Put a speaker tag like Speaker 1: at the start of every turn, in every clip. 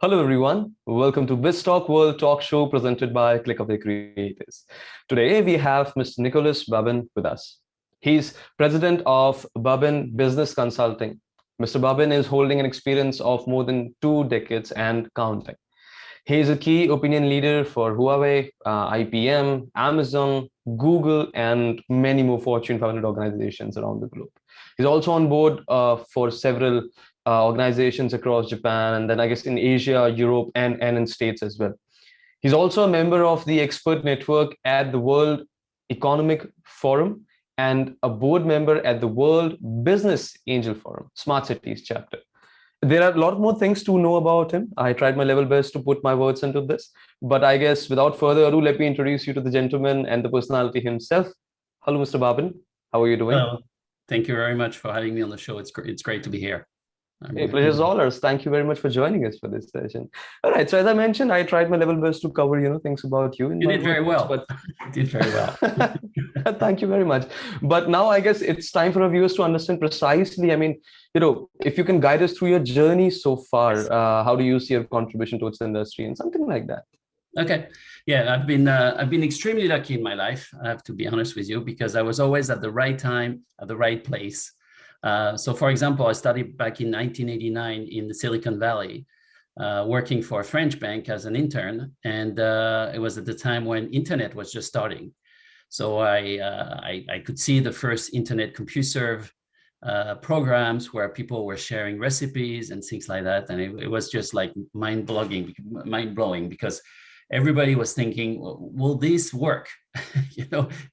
Speaker 1: Hello, everyone. Welcome to BizzTalk World Talk Show presented by Clickaway Creators. Today, we have Mr. Nicolas Babin with us. He's president of Babin Business Consulting. Mr. Babin is holding an experience of more than 2 decades and counting. He is a key opinion leader for Huawei, IBM, Amazon, Google, and many more Fortune 500 organizations around the globe. He's also on board for several organizations across Japan, and then I guess in Asia, Europe, and in States as well. He's also a member of the expert network at the World Economic Forum and a board member at the World Business Angel Forum, Smart Cities chapter. There are a lot more things to know about him. I tried my level best to put my words into this, but I guess without further ado, let me introduce you to the gentleman and the personality himself. Hello, Mr. Babin. How are you doing?
Speaker 2: Well, thank you very much for having me on the show. It's great to be here.
Speaker 1: Hey, pleasure's all ours. Thank you very much for joining us for this session. All right. So as I mentioned, I tried my level best to cover, things about you.
Speaker 2: You did very well. But you did very well.
Speaker 1: Thank you very much. But now I guess it's time for our viewers to understand precisely. If you can guide us through your journey so far, how do you see your contribution towards the industry and something like that?
Speaker 2: Okay. Yeah, I've been extremely lucky in my life. I have to be honest with you, because I was always at the right time, at the right place. So, for example, I studied back in 1989 in the Silicon Valley, working for a French bank as an intern. And it was at the time when internet was just starting. So I could see the first internet CompuServe programs where people were sharing recipes and things like that. And it was just like mind-blowing because everybody was thinking, will this work?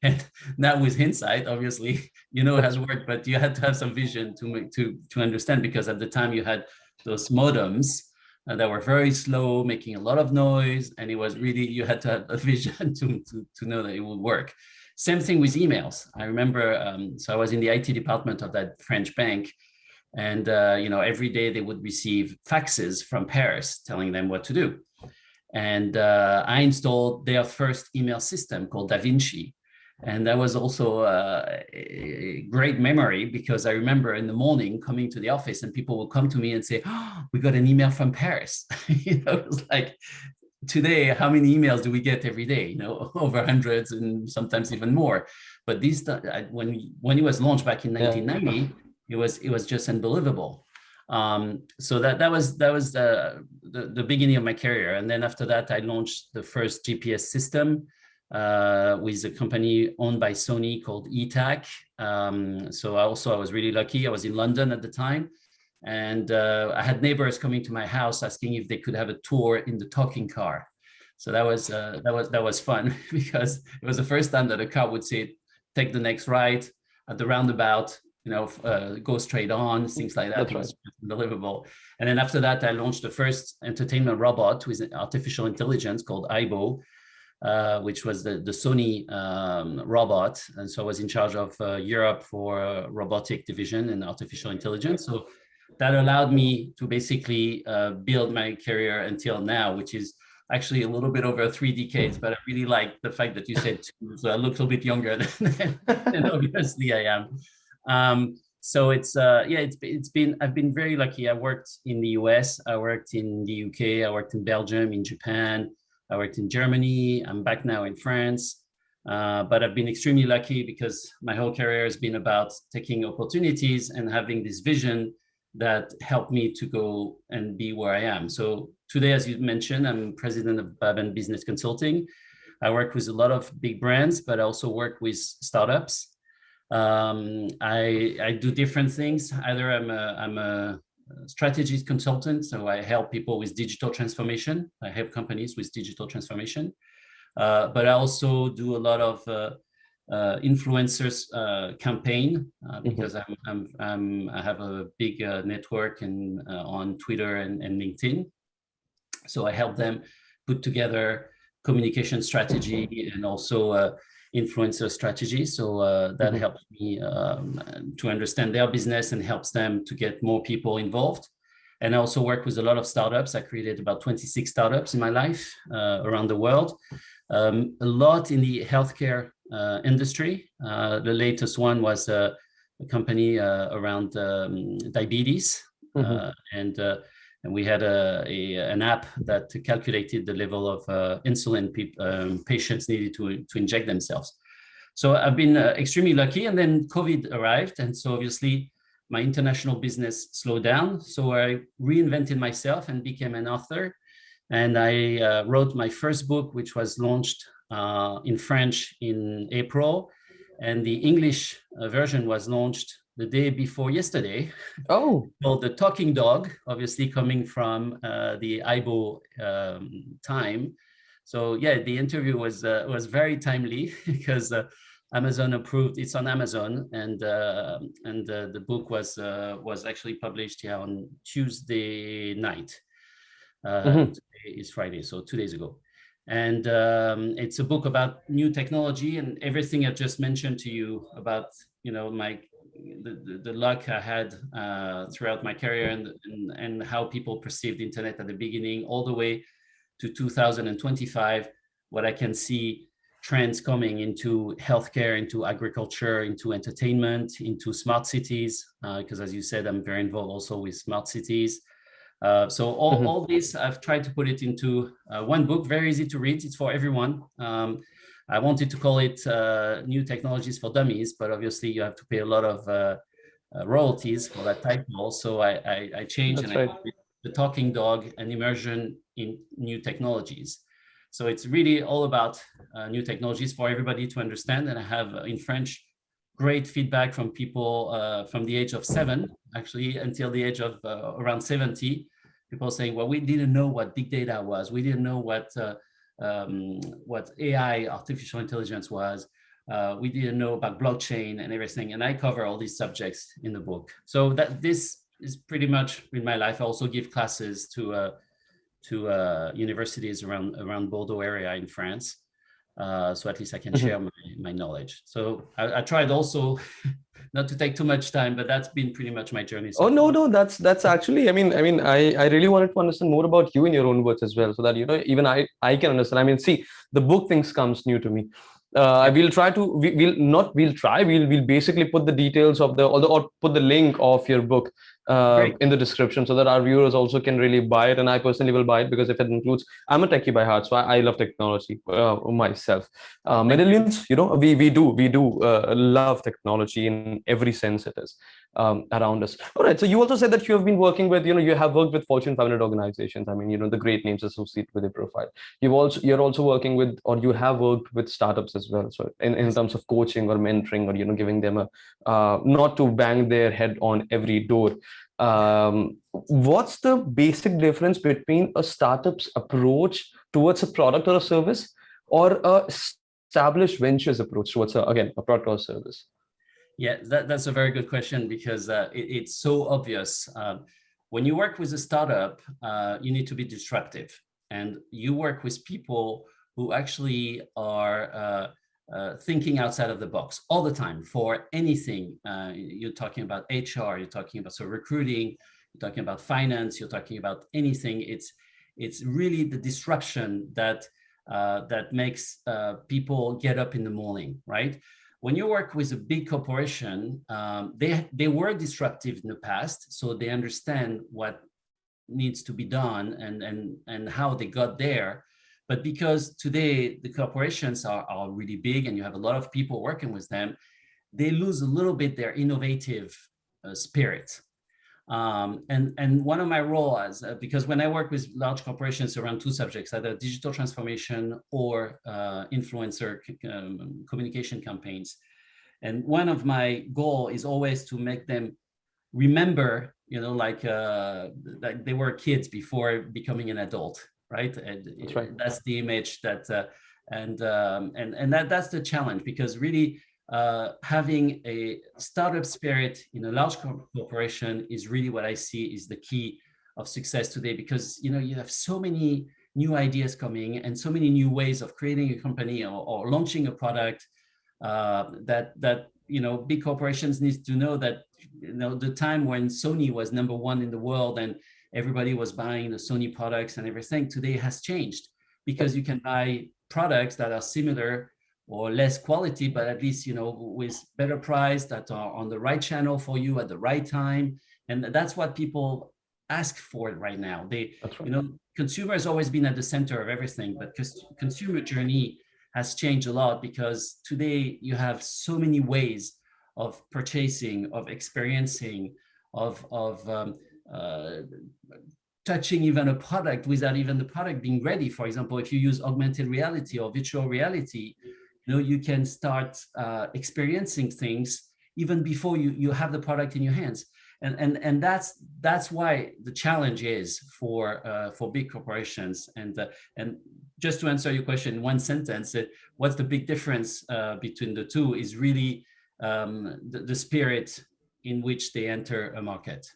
Speaker 2: And now with hindsight, obviously, it has worked, but you had to have some vision to understand, because at the time you had those modems that were very slow, making a lot of noise. And it was really, you had to have a vision to know that it would work. Same thing with emails. I remember, so I was in the IT department of that French bank. And, every day they would receive faxes from Paris telling them what to do. And I installed their first email system called Da Vinci. And that was also a great memory, because I remember in the morning coming to the office and people would come to me and say, "Oh, we got an email from Paris." It was like, today, how many emails do we get every day? Over hundreds and sometimes even more. But when it was launched back in 1990, it was just unbelievable. So that was the beginning of my career. And then after that, I launched the first GPS system with a company owned by Sony called Etak. So I was really lucky. I was in London at the time, and I had neighbors coming to my house asking if they could have a tour in the talking car. So that was fun because it was the first time that a car would say, "Take the next right at the roundabout." Go straight on, things like that. That's was unbelievable. And then after that, I launched the first entertainment robot with artificial intelligence called AIBO, which was the Sony robot. And so I was in charge of Europe for robotic division and artificial intelligence. So that allowed me to basically build my career until now, which is actually a little bit over 3 decades, but I really like the fact that you said 2, so I look a little bit younger than obviously I am. So I've been very lucky. I worked in the US, I worked in the UK, I worked in Belgium, in Japan, I worked in Germany. I'm back now in France. But I've been extremely lucky because my whole career has been about taking opportunities and having this vision that helped me to go and be where I am. So today, as you mentioned, I'm president of Babin Business Consulting. I work with a lot of big brands, but I also work with startups. I do different things. Either I'm a strategist consultant, so I help people with digital transformation. I help companies with digital transformation, but I also do a lot of influencers campaign because I have a big network and on Twitter and LinkedIn. So I help them put together communication strategy and also influencer strategy. So that helps me to understand their business and helps them to get more people involved. And I also work with a lot of startups. I created about 26 startups in my life around the world. A lot in the healthcare industry. The latest one was a company around diabetes. And and we had an app that calculated the level of insulin patients needed to inject themselves. So I've been extremely lucky, and then COVID arrived, and so obviously my international business slowed down. So I reinvented myself and became an author, and I wrote my first book, which was launched in French in April, and the English version was launched the day before yesterday.
Speaker 1: Oh,
Speaker 2: called The Talking Dog, obviously coming from the AIBO time. So yeah, the interview was very timely because Amazon approved. It's on Amazon, and the book was actually published on Tuesday night. Today is Friday, so 2 days ago. And it's a book about new technology and everything I've just mentioned to you about, the luck I had throughout my career and how people perceived the internet at the beginning, all the way to 2025, what I can see trends coming into healthcare, into agriculture, into entertainment, into smart cities, because as you said, I'm very involved also with smart cities. So all this, I've tried to put it into one book, very easy to read. It's for everyone. I wanted to call it New Technologies for Dummies, but obviously you have to pay a lot of royalties for that title. So I changed.
Speaker 1: that's
Speaker 2: and
Speaker 1: right.
Speaker 2: I called it The Talking Dog, an immersion in new technologies. So it's really all about new technologies for everybody to understand. And I have in French great feedback from people from the age of 7, actually, until the age of around 70. People saying, well, we didn't know what big data was. We didn't know what AI, artificial intelligence was. We didn't know about blockchain and everything. And I cover all these subjects in the book. So that this is pretty much in my life. I also give classes to universities around Bordeaux area in France. So at least I can share my knowledge. So I tried also not to take too much time, but that's been pretty much my journey. So
Speaker 1: No, that's actually, I really wanted to understand more about you in your own words as well, so that, even I can understand. See, the book things comes new to me. We'll basically put the details of or put the link of your book in the description, so that our viewers also can really buy it. And I personally will buy it, because if it includes, I'm a techie by heart, so I love technology myself. Millions, we do love technology in every sense it is around us. All right, so you also said that you have been working with, you have worked with Fortune 500 organizations. The great names associated with your profile. You're also working with, or you have worked with startups as well. So in terms of coaching or mentoring, or giving them a not to bang their head on every door. What's the basic difference between a startup's approach towards a product or a service, or a established ventures approach towards a product or service?
Speaker 2: Yeah, that's a very good question, because it's so obvious. When you work with a startup, you need to be disruptive, and you work with people who actually are thinking outside of the box all the time for anything. You're talking about HR, you're talking about recruiting, you're talking about finance, you're talking about anything. It's really the disruption that makes people get up in the morning, right? When you work with a big corporation, they were disruptive in the past, so they understand what needs to be done and how they got there. But because today the corporations are really big and you have a lot of people working with them, they lose a little bit their innovative spirit. And one of my roles, because when I work with large corporations around two subjects, either digital transformation or influencer communication campaigns. And one of my goal is always to make them remember, like they were kids before becoming an adult, right?
Speaker 1: That's right.
Speaker 2: That's the image that's the challenge, because really having a startup spirit in a large corporation is really what I see is the key of success today, because you have so many new ideas coming and so many new ways of creating a company or launching a product that big corporations need to know that the time when Sony was #1 in the world and everybody was buying the Sony products and everything today has changed, because you can buy products that are similar or less quality, but at least with better price, that are on the right channel for you at the right time. And that's what people ask for it right now.
Speaker 1: That's right.
Speaker 2: You know, consumer has always been at the center of everything, but consumer journey has changed a lot because today you have so many ways of purchasing, of experiencing, of touching even a product without even the product being ready. For example, if you use augmented reality or virtual reality, you know, you can start experiencing things even before you have the product in your hands. And that's why the challenge is for big corporations. And just to answer your question in one sentence, what's the big difference between the two is really the spirit in which they enter a market.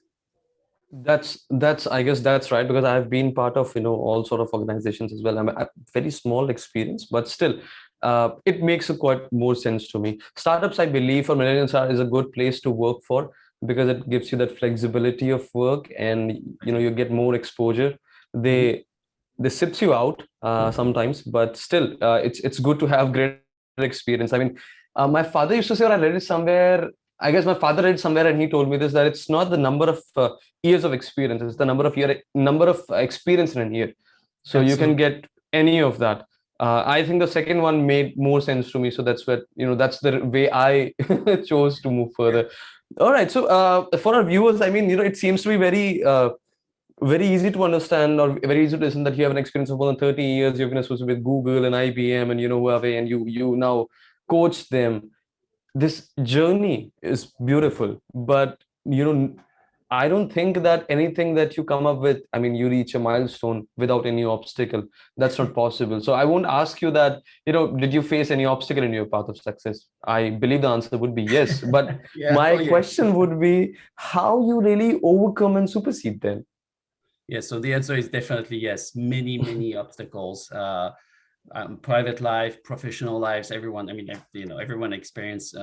Speaker 1: That's I guess that's right, because I've been part of, you know, all sort of organizations as well. I'm a very small experience, but still it makes a quite more sense to me. Startups, I believe, for millennials is a good place to work for, because it gives you that flexibility of work, and you know, you get more exposure. They sips you out sometimes, but still it's good to have great experience. I mean, my father used to say, or I read it somewhere, I guess my father read somewhere, and he told me this, that it's not the number of years of experience, it's the number of experience in a year. So you can get any of that. I think the second one made more sense to me, so that's what, you know, that's the way I chose to move further. All right, so for our viewers, I mean, you know, it seems to be very easy to understand, or very easy to listen, that you have an experience of more than 30 years. You've been associated with Google and IBM and, you know, Huawei, and you now coach them. This journey is beautiful, but you know, I don't think that anything that you come up with, I mean, you reach a milestone without any obstacle. That's not possible. So I won't ask you that, you know, did you face any obstacle in your path of success? I believe the answer would be yes, but
Speaker 2: Yeah.
Speaker 1: my question would be how you really overcome and supersede them.
Speaker 2: Yeah, so the answer is definitely yes. Many obstacles. Private life, professional lives, everyone. I mean, you know, everyone experience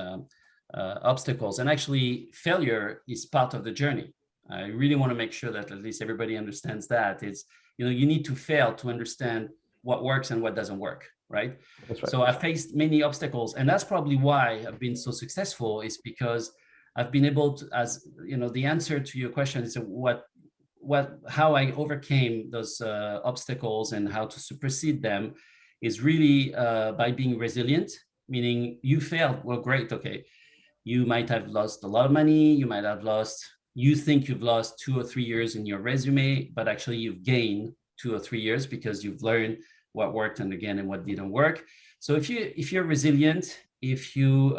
Speaker 2: obstacles, and actually, failure is part of the journey. I really want to make sure that at least everybody understands that it's, you know, you need to fail to understand what works and what doesn't work, right?
Speaker 1: That's right.
Speaker 2: So I faced many obstacles, and that's probably why I've been so successful. Is because I've been able to, as you know, the answer to your question is how I overcame those obstacles and how to supersede them is really by being resilient, meaning you failed. Well, great. Okay. You might have lost a lot of money. You think you've lost 2 or 3 years in your resume, but actually you've gained 2 or 3 years because you've learned what worked and what didn't work. So if you're resilient, if you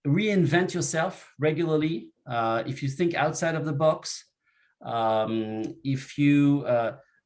Speaker 2: reinvent yourself regularly, if you think outside of the box, if you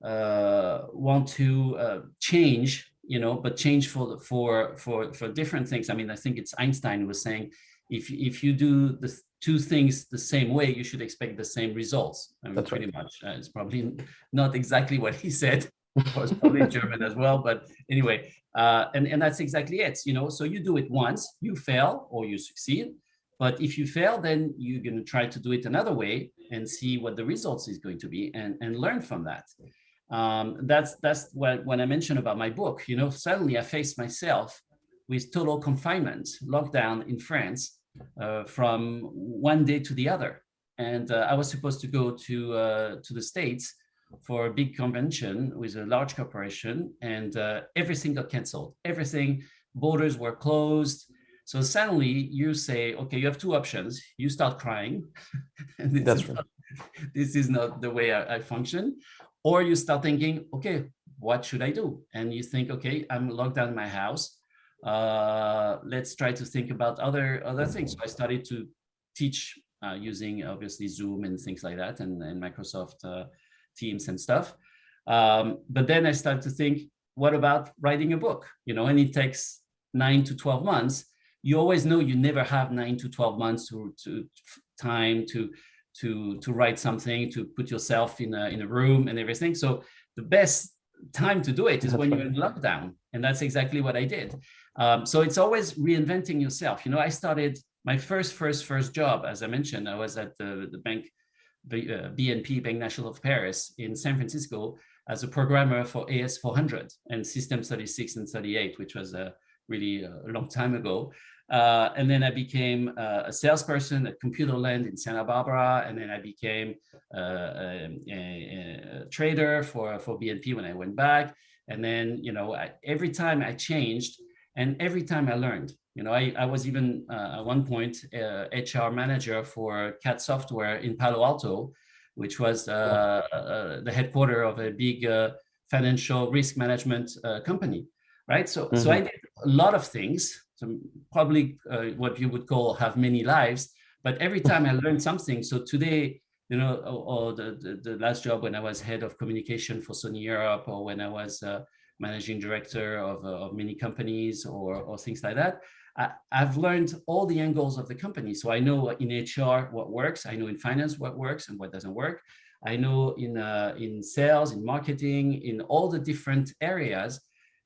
Speaker 2: want to change, you know, but change for different things. I mean, I think it's Einstein was saying, if you do the two things the same way, you should expect the same results. I mean,
Speaker 1: That's
Speaker 2: pretty
Speaker 1: right.
Speaker 2: much. It's probably not exactly what he said. It was probably German as well, but anyway, and that's exactly it. You know, so you do it once, you fail or you succeed. But if you fail, then you're going to try to do it another way and see what the results is going to be, and learn from that. That's what when I mentioned about my book. You know, suddenly I faced myself with total confinement, lockdown in France, from one day to the other, and I was supposed to go to the States for a big convention with a large corporation, and everything got canceled. Everything, borders were closed. So suddenly you say, okay, you have two options. You start crying, and this is not the way I function. Or you start thinking, okay, what should I do? And you think, okay, I'm locked down in my house. Let's try to think about other things. So I started to teach using obviously Zoom and things like that, and Microsoft Teams and stuff. But then I started to think, what about writing a book? You know, and it takes 9 to 12 months. You always know you never have 9 to 12 months to time to write something, to put yourself in a room and everything. So the best time to do it is when you're in lockdown, and that's exactly what I did. So it's always reinventing yourself. You know, I started my first job, as I mentioned. I was at the bank, BNP, Banque Nationale of Paris in San Francisco, as a programmer for AS400 and System 36 and 38, which was really a long time ago. And then I became a salesperson at Computerland in Santa Barbara. And then I became a trader for BNP when I went back. And then, every time I changed and every time I learned. I was even at one point HR manager for CAT Software in Palo Alto, which was the headquarters of a big financial risk management company, right? So I did a lot of things, so probably what you would call have many lives, but every time I learned something. So today, or the last job when I was head of communication for Sony Europe, or when I was managing director of many companies or things like that, I've learned all the angles of the company. So I know in HR what works. I know in finance what works and what doesn't work. I know in sales, in marketing, in all the different areas,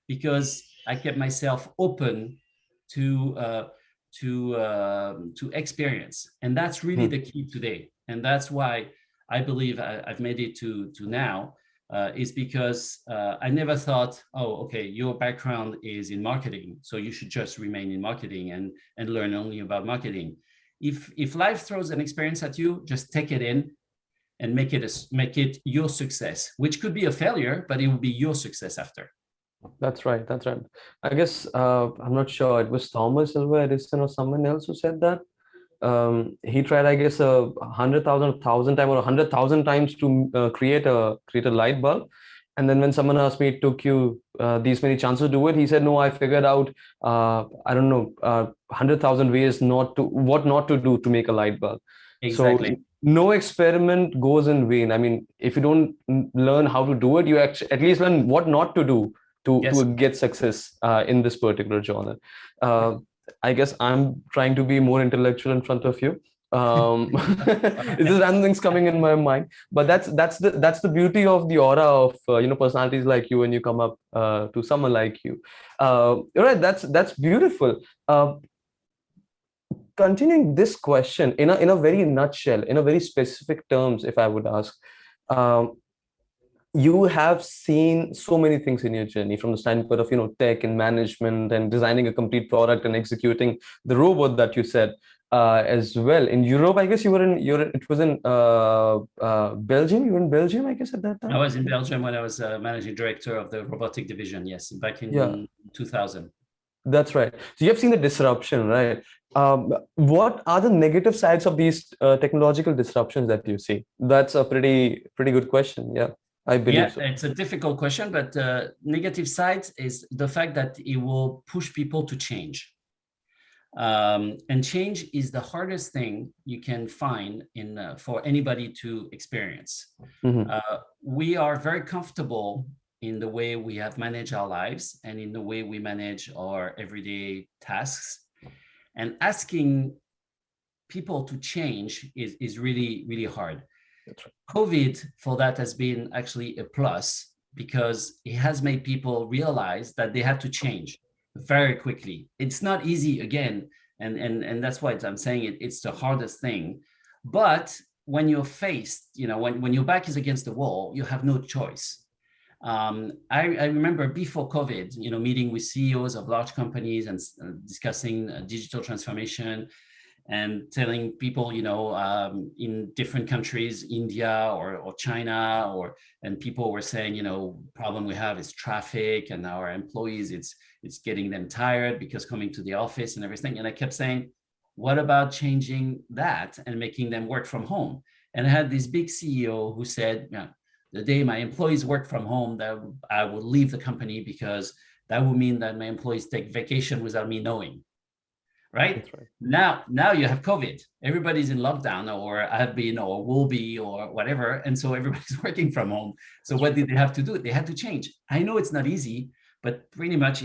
Speaker 2: because I kept myself open to experience, and that's really the key today. And that's why I believe I've made it to now. Is because I never thought, oh, okay, your background is in marketing, so you should just remain in marketing and learn only about marketing. If life throws an experience at you, just take it in and make it your success, which could be a failure, but it will be your success after.
Speaker 1: That's right. That's right. I guess I'm not sure. It was Thomas Alva Edison or someone else who said that. He tried, I guess, 100,000, 1,000 times or 100,000 times to create a light bulb. And then when someone asked me, it took you these many chances to do it, he said, no, I figured out, I don't know, 100,000 ways what not to do to make a light bulb.
Speaker 2: Exactly.
Speaker 1: So no experiment goes in vain. I mean, if you don't learn how to do it, you actually at least learn what not to do to get success in this particular genre. I guess I'm trying to be more intellectual in front of you. It's just random things coming in my mind, but that's the beauty of the aura of personalities like you when you come up to someone like you. Right, that's beautiful. Continuing this question in a very nutshell, in a very specific terms, if I would ask, you have seen so many things in your journey, from the standpoint of tech and management and designing a complete product and executing the robot that you said as well. In Europe, I guess it was in Belgium. You were in Belgium, I guess, at that time.
Speaker 2: I was in Belgium when I was managing director of the robotic division. Yes, back in 2000.
Speaker 1: That's right. So you have seen the disruption, right? What are the negative sides of these technological disruptions that you see? That's a pretty good question. Yeah. I believe so.
Speaker 2: It's a difficult question, but negative side is the fact that it will push people to change. And change is the hardest thing you can find for anybody to experience. We are very comfortable in the way we have managed our lives and in the way we manage our everyday tasks. And asking people to change is really, really hard. That's right. COVID for that has been actually a plus, because it has made people realize that they had to change very quickly. It's not easy again. And that's why I'm saying it's the hardest thing. But when you're faced, when your back is against the wall, you have no choice. I remember before COVID, meeting with CEOs of large companies and discussing digital transformation, and telling people, in different countries, India or China, and people were saying, problem we have is traffic, and our employees, it's getting them tired because coming to the office and everything. And I kept saying, what about changing that and making them work from home? And I had this big CEO who said, the day my employees work from home, that I will leave the company, because that would mean that my employees take vacation without me knowing. Right? Now you have COVID. Everybody's in lockdown, or have been, or will be, or whatever. And so everybody's working from home. So what did they have to do? They had to change. I know it's not easy, but pretty much,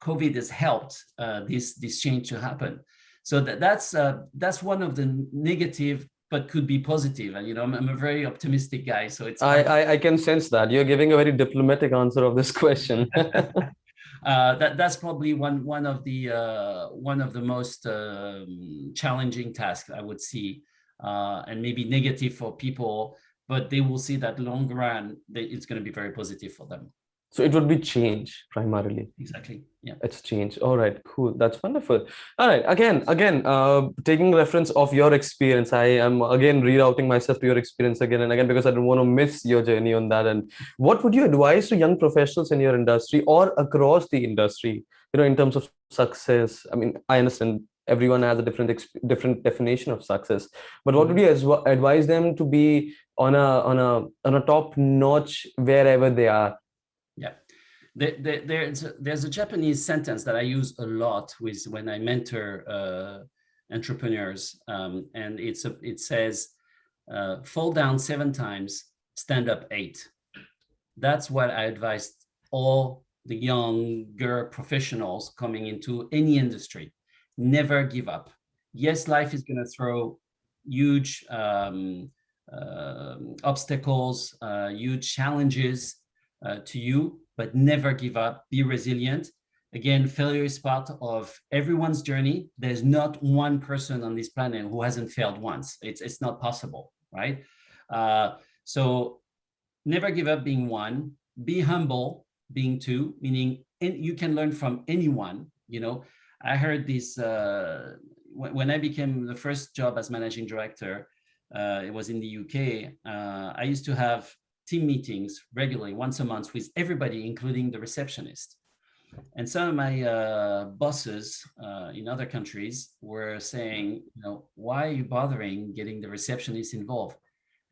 Speaker 2: COVID has helped this change to happen. So that's one of the negative, but could be positive. And I'm a very optimistic guy. So it's
Speaker 1: I can sense that you're giving a very diplomatic answer of this question.
Speaker 2: That's probably one of the most challenging tasks I would see, and maybe negative for people, but they will see that long run, it's going to be very positive for them.
Speaker 1: So it would be change primarily.
Speaker 2: Exactly. Yeah.
Speaker 1: It's change. All right, cool. That's wonderful. All right. Again, taking reference of your experience, I am again rerouting myself to your experience again and again because I don't want to miss your journey on that. And what would you advise to young professionals in your industry or across the industry, in terms of success? I mean, I understand everyone has a different definition of success, but what would you advise them to be on a top notch wherever they are?
Speaker 2: Yeah. There's a Japanese sentence that I use a lot with when I mentor entrepreneurs, and it says, fall down 7 times, stand up 8. That's what I advise all the younger professionals coming into any industry. Never give up. Yes, life is going to throw huge obstacles, huge challenges to you, but never give up. Be resilient. Again, failure is part of everyone's journey. There's not one person on this planet who hasn't failed once. It's not possible, right? So never give up being 1. Be humble being 2, meaning you can learn from anyone. I heard this when I became the first job as managing director. It was in the UK. I used to have team meetings regularly once a month with everybody, including the receptionist. And some of my bosses in other countries were saying, why are you bothering getting the receptionist involved?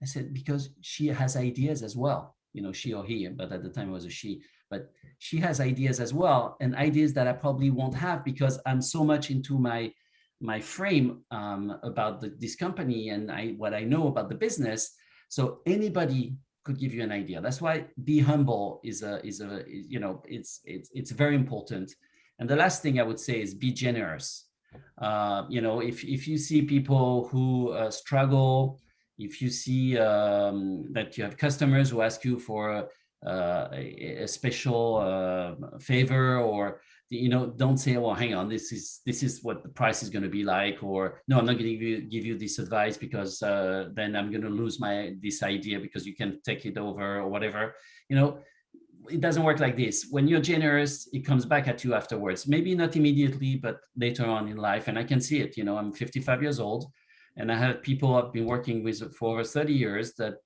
Speaker 2: I said, because she has ideas as well. She or he, but at the time it was a she. But she has ideas as well, and ideas that I probably won't have because I'm so much into my frame about this company and what I know about the business. So anybody could give you an idea. That's why be humble is it's very important. And the last thing I would say is be generous. If you see people who struggle, if you see that you have customers who ask you for a special favor, or don't say, well, hang on, this is what the price is going to be like, or no, I'm not going to give you this advice because then I'm going to lose this idea because you can take it over or whatever. It doesn't work like this. When you're generous, it comes back at you afterwards. Maybe not immediately, but later on in life. And I can see it. I'm 55 years old, and I have people I've been working with for over 30 years that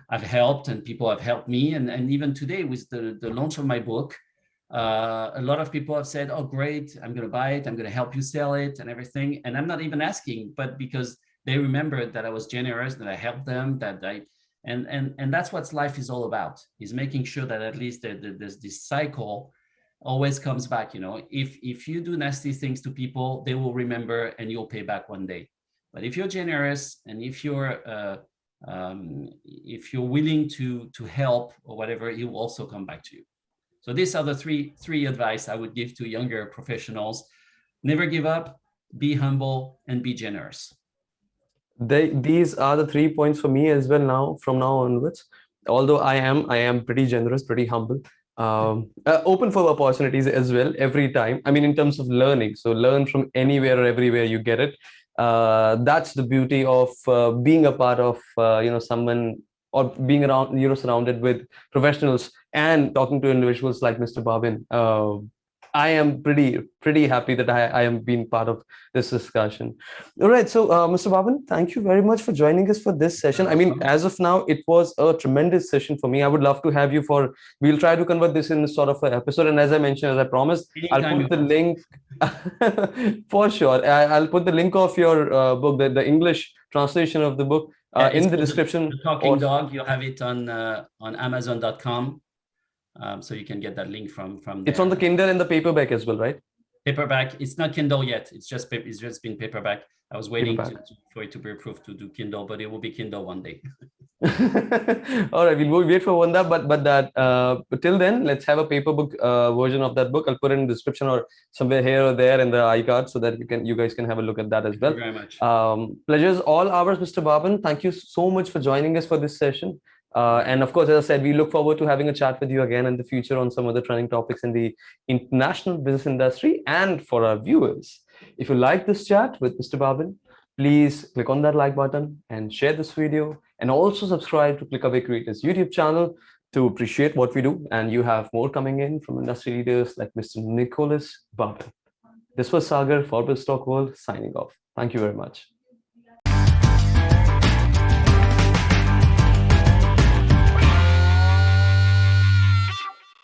Speaker 2: I've helped, and people have helped me. And even today with the launch of my book, a lot of people have said, oh, great, I'm going to buy it. I'm going to help you sell it and everything. And I'm not even asking, but because they remembered that I was generous, that I helped them, and that's what life is all about, is making sure that at least there's this cycle always comes back. If you do nasty things to people, they will remember and you'll pay back one day. But if you're generous and if you're willing to help or whatever, it will also come back to you. So these are the three advice I would give to younger professionals. Never give up, be humble, and be generous.
Speaker 1: These are the 3 points for me as well from now onwards. Although I am pretty generous, pretty humble, open for opportunities as well every time. I mean, in terms of learning, so learn from anywhere or everywhere you get it. That's the beauty of being a part of someone, or being around, surrounded with professionals and talking to individuals like Mr. Babin. I am pretty happy that I am being part of this discussion. All right, so Mr. Babin, thank you very much for joining us for this session. I mean, as of now, it was a tremendous session for me. I would love to have you we'll try to convert this in sort of an episode. And as I mentioned, as I promised, I'll put the link for sure. I'll put the link of your book, the English translation of the book, in the description.
Speaker 2: The Talking Dog, you'll have it on Amazon.com. So you can get that link from there.
Speaker 1: It's on the Kindle and the paperback as well, right?
Speaker 2: Paperback. It's not Kindle yet. It's just been paperback. I was waiting for it to be approved to do Kindle, but it will be Kindle one day.
Speaker 1: All right, we'll wait for one that, but till then, let's have a paper book version of that book. I'll put it in the description or somewhere here or there in the iCard so that you guys can have a look at that as well.
Speaker 2: Thank you very much.
Speaker 1: Pleasure's all ours, Mr. Babin. Thank you so much for joining us for this session. And of course, as I said, we look forward to having a chat with you again in the future on some other trending topics in the international business industry. And for our viewers, if you like this chat with Mr. Babin, please click on that like button and share this video, and also subscribe to Click Away Creators YouTube channel to appreciate what we do, and you have more coming in from industry leaders like Mr. Nicolas Babin. This was Sagar for BizzTalk World signing off. Thank you very much.